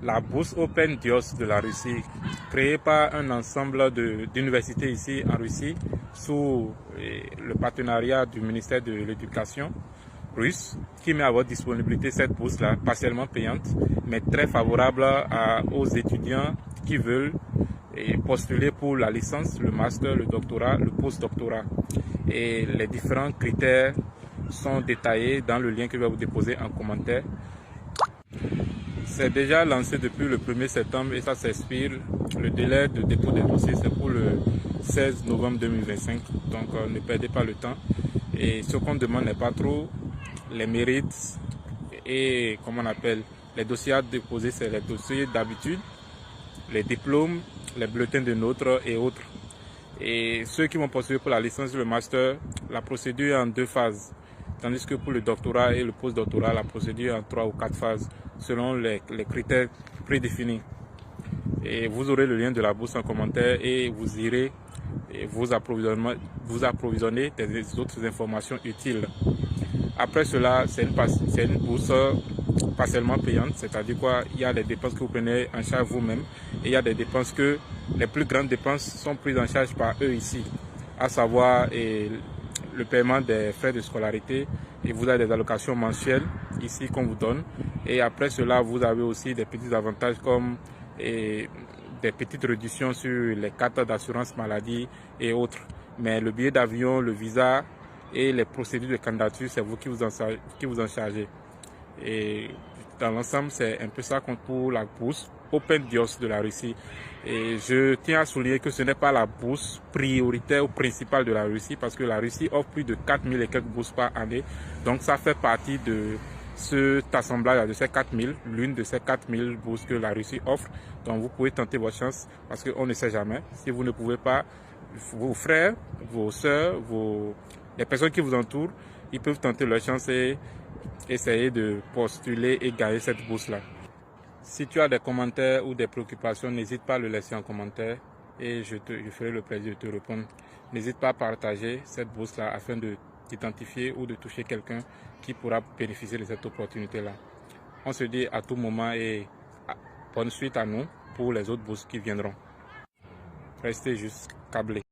La bourse Open Dios de la Russie, créée par un ensemble d'universités ici en Russie, sous le partenariat du ministère de l'Éducation russe, qui met à votre disponibilité cette bourse-là, partiellement payante, mais très favorable aux étudiants qui veulent postuler pour la licence, le master, le doctorat, le post-doctorat. Et les différents critères sont détaillés dans le lien que je vais vous déposer en commentaire. C'est déjà lancé depuis le 1er septembre et ça s'expire. Le délai de dépôt des dossiers, c'est pour le 16 novembre 2025. Donc ne perdez pas le temps. Et ce qu'on demande n'est pas trop. Les mérites et comment on appelle les dossiers à déposer, c'est les dossiers d'habitude, les diplômes, les bulletins de notes et autres. Et ceux qui vont postuler pour la licence et le master, la procédure est en 2 phases. Tandis que pour le doctorat et le post-doctorat, la procédure est en 3 ou 4 phases, selon les critères prédéfinis. Et vous aurez le lien de la bourse en commentaire et vous irez vous approvisionner des autres informations utiles. Après cela, c'est une bourse partiellement payante, c'est-à-dire quoi, il y a des dépenses que vous prenez en charge vous-même et il y a des dépenses que les plus grandes dépenses sont prises en charge par eux ici, à savoir le paiement des frais de scolarité, et vous avez des allocations mensuelles ici qu'on vous donne, et après cela vous avez aussi des petits avantages comme des petites réductions sur les cartes d'assurance maladie et autres. Mais le billet d'avion, le visa et les procédures de candidature, c'est vous qui vous en chargez. Et dans l'ensemble, c'est un peu ça pour la bourse Open Dios de la Russie. Et je tiens à souligner que ce n'est pas la bourse prioritaire ou principale de la Russie, parce que la Russie offre plus de 4000 et quelques bourses par année. Donc ça fait partie de cet assemblage de ces 4000, l'une de ces 4000 bourses que la Russie offre. Donc vous pouvez tenter votre chance, parce qu'on ne sait jamais. Si vous ne pouvez pas, vos frères, vos soeurs, les personnes qui vous entourent, ils peuvent tenter leur chance et essayer de postuler et gagner cette bourse-là. Si tu as des commentaires ou des préoccupations, n'hésite pas à le laisser en commentaire et je ferai le plaisir de te répondre. N'hésite pas à partager cette bourse-là afin de t'identifier ou de toucher quelqu'un qui pourra bénéficier de cette opportunité-là. On se dit à tout moment et bonne suite à nous pour les autres bourses qui viendront. Restez juste câblés.